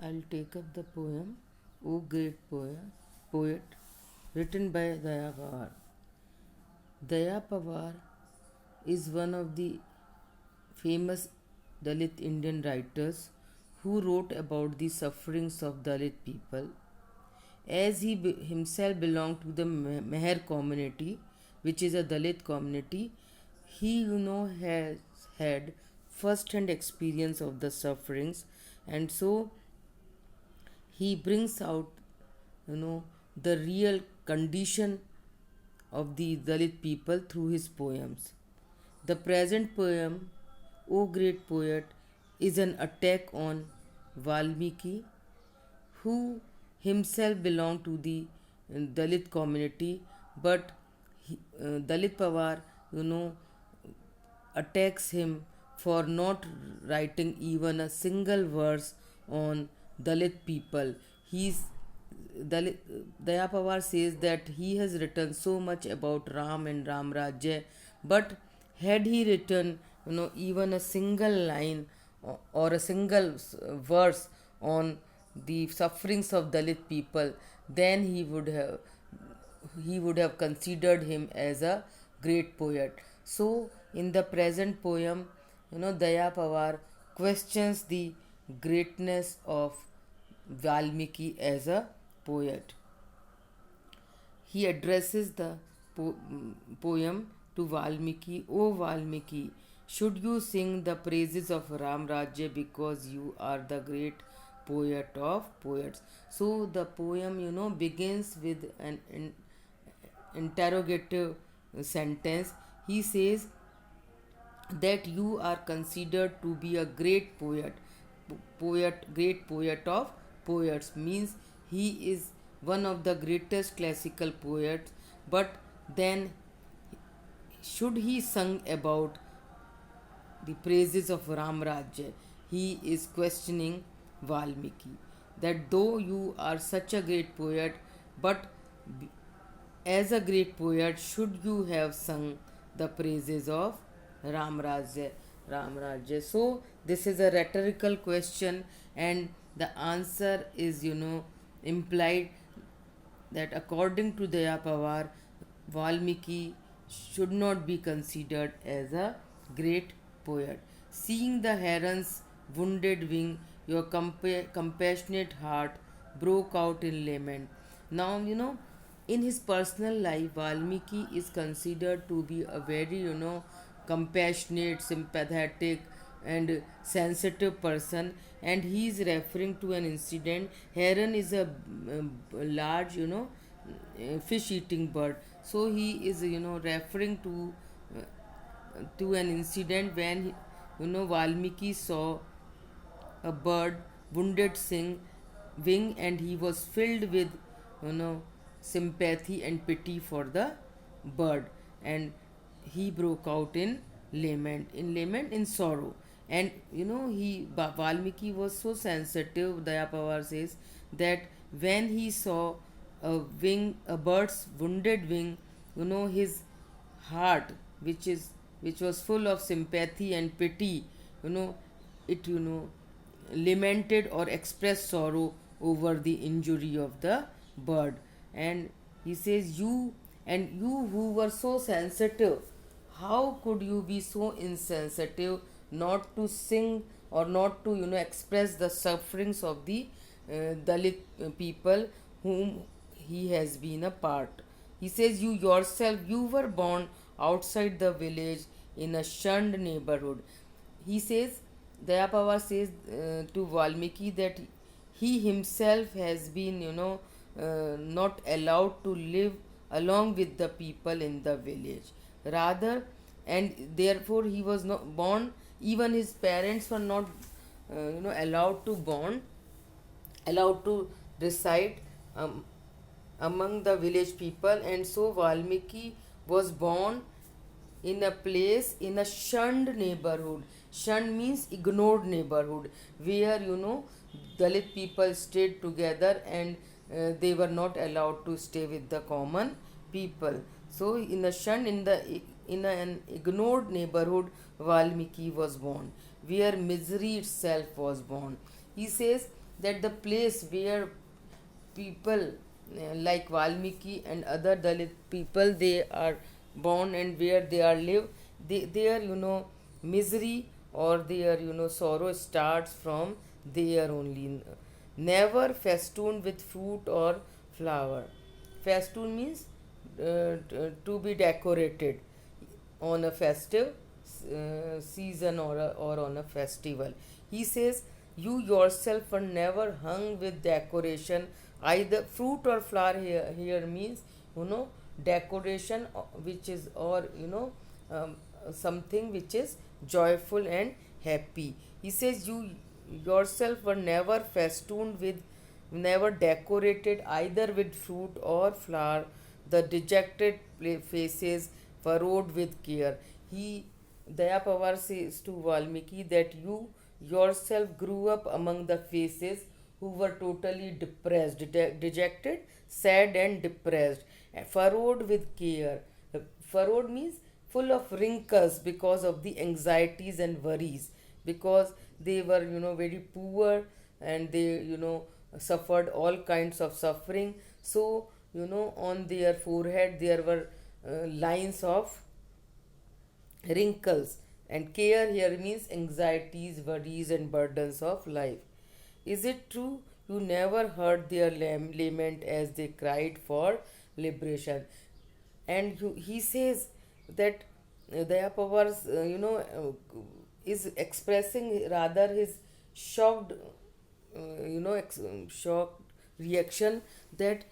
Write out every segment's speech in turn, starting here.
I'll take up the poem O Great Poet, written by Daya Pawar. Daya Pawar is one of the famous Dalit Indian writers who wrote about the sufferings of Dalit people. As he himself belonged to the Meher community, which is a Dalit community, he has had first-hand experience of the sufferings, and so he brings out the real condition of the Dalit people through his poems. The present poem, O Great Poet, is an attack on Valmiki, who himself belonged to the Dalit community, but Dalit Pawar, attacks him for not writing even a single verse on Dalit people. He's Dalit, Daya Pawar says that he has written so much about Ram and Ram Rajya, but had he written, even a single line or a single verse on the sufferings of Dalit people, then he would have considered him as a great poet. So, in the present poem, Daya Pawar questions the greatness of Valmiki as a poet. He addresses the poem to Valmiki. O Valmiki, should you sing the praises of Ram Rajya because you are the great poet of poets? So the poem, begins with an interrogative sentence. He says that you are considered to be a great great poet of poets, means he is one of the greatest classical poets, but then should he sung about the praises of Ram Rajya? He is questioning Valmiki that though you are such a great poet, but as a great poet, should you have sung the praises of Ram Rajya? Ram Rajya. So this is a rhetorical question, and the answer is, implied that according to Daya Pawar, Valmiki should not be considered as a great poet. Seeing the heron's wounded wing, your compassionate heart broke out in lament. Now, in his personal life, Valmiki is considered to be a very, compassionate, sympathetic, and sensitive person, and he is referring to an incident. Heron is a large, fish eating bird, so he is, referring to an incident when Valmiki saw a bird wounded sing wing, and he was filled with sympathy and pity for the bird, and he broke out in sorrow. And Valmiki was so sensitive, Daya Pawar says, that when he saw a bird's wounded wing, his heart, which was full of sympathy and pity, you know it lamented or expressed sorrow over the injury of the bird. And he says, you who were so sensitive, how could you be so insensitive not to sing or not to express the sufferings of the Dalit people whom he has been a part? He says, you yourself, you were born outside the village in a shunned neighborhood. He says, Daya Pawar says to Valmiki that he himself has been, not allowed to live along with the people in the village. Rather, and therefore he was not born, even his parents were not, allowed to reside among the village people, and so Valmiki was born in a place in a shunned neighborhood. Shunned means ignored neighborhood, where Dalit people stayed together, and they were not allowed to stay with the common people. So in a shunned, in an ignored neighborhood, Valmiki was born, where misery itself was born. He says that the place where people like Valmiki and other Dalit people, they are born and where they are live, their misery or their sorrow starts from there only. Never festooned with fruit or flower. Festoon means to be decorated on a festive season or on a festival. He says, you yourself were never hung with decoration, either fruit or flower. Here means, decoration, which is, or, something which is joyful and happy. He says, you yourself were never festooned with, never decorated either with fruit or flower, the dejected faces furrowed with care. He, Dayapavar says to Valmiki that you yourself grew up among the faces who were totally depressed, dejected, sad, and depressed, furrowed with care. Furrowed means full of wrinkles because of the anxieties and worries, because they were, very poor, and they, suffered all kinds of suffering. So, on their forehead there were lines of wrinkles. And care here means anxieties, worries, and burdens of life. Is it true you never heard their lament as they cried for liberation? And he says that Dayapavar's, is expressing rather his shocked, shocked reaction, that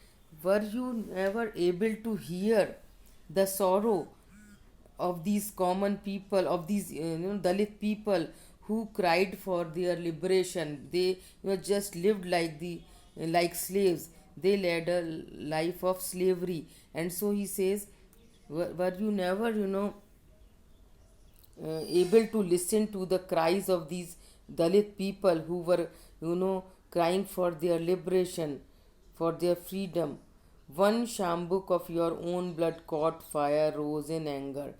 were you never able to hear the sorrow of these common people, of these Dalit people who cried for their liberation? They just lived like the like slaves. They led a life of slavery, and so he says, were you never able to listen to the cries of these Dalit people who were, crying for their liberation, for their freedom? One Shambuk of your own blood caught fire, rose in anger.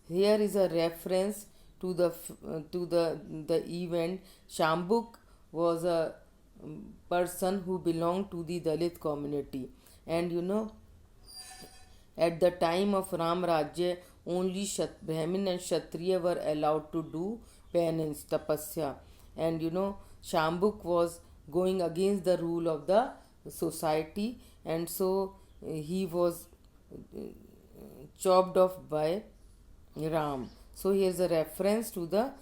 Here is a reference to the event. Shambuk was a person who belonged to the Dalit community, and at the time of Ram Rajya, only Brahmin and Kshatriya were allowed to do penance, tapasya. And Shambuk was going against the rule of the society, and so he was chopped off by Ram. So here's a reference to the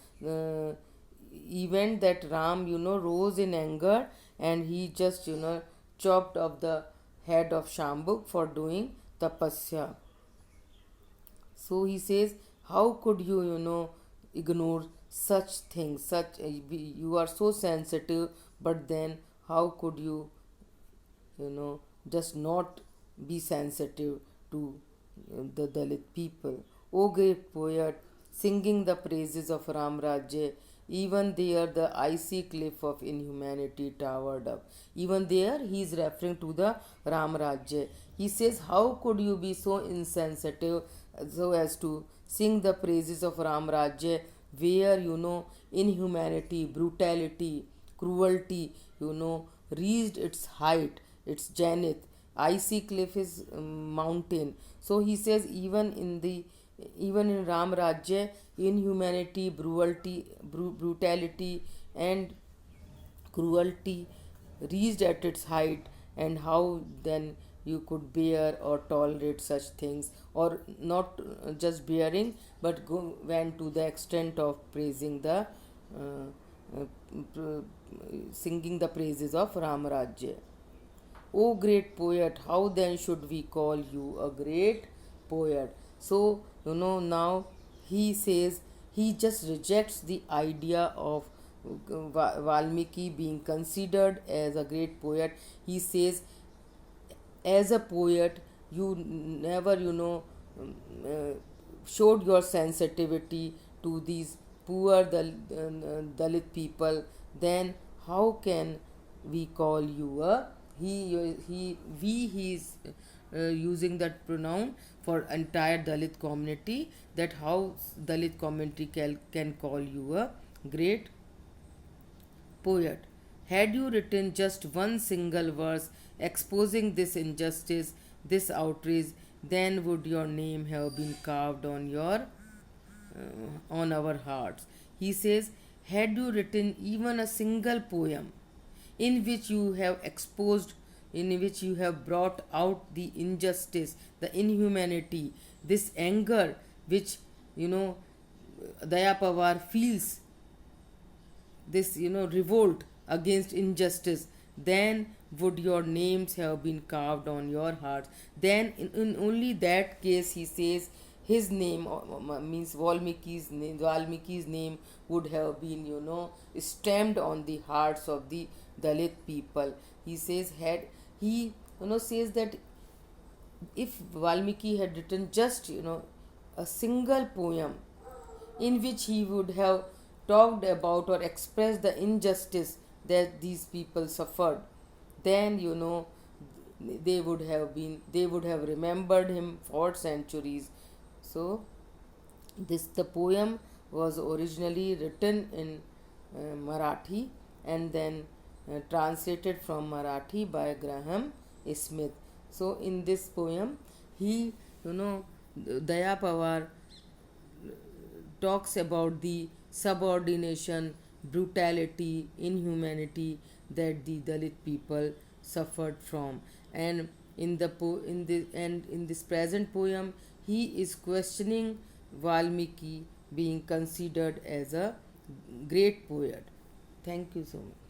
event that Ram, rose in anger, and he just, chopped off the head of Shambuk for doing tapasya. So he says, how could you, ignore such things? You are so sensitive, but then how could you, just not be sensitive to the Dalit people? O great poet, singing the praises of Ram Rajya, even there the icy cliff of inhumanity towered up. Even there he is referring to the Ram Rajya. He says, how could you be so insensitive so as to sing the praises of Ram Rajya, where, inhumanity, brutality, cruelty, reached its height, its zenith. Icy cliff is mountain. So he says, even in Ram Rajya, inhumanity, brutality, and cruelty reached at its height. And how then you could bear or tolerate such things, or not just bearing, but went to the extent of praising the singing the praises of Ram Rajya. O great poet, how then should we call you a great poet? So, now he says he just rejects the idea of Valmiki being considered as a great poet. He says, as a poet, you never, showed your sensitivity to these poor Dalit people. Then how can we call you a he is using that pronoun for entire Dalit community, that how Dalit community can call you a great poet. Had you written just one single verse exposing this injustice, this outrage, then would your name have been carved on our hearts. He says, had you written even a single poem in which you have exposed, in which you have brought out the injustice, the inhumanity, this anger which, you know, Daya Pawar feels, this, revolt against injustice, then would your names have been carved on your hearts. Then in only that case, he says, his name, means Valmiki's name would have been, stamped on the hearts of the Dalit people. He says, had he, says that if Valmiki had written just, a single poem in which he would have talked about or expressed the injustice that these people suffered, then, they would have remembered him for centuries. So the poem was originally written in Marathi, and then translated from Marathi by Graham Smith. So in this poem, he, Daya Pawar talks about the subordination, brutality, inhumanity that the Dalit people suffered from. And in this present poem, he is questioning Valmiki being considered as a great poet. Thank you so much.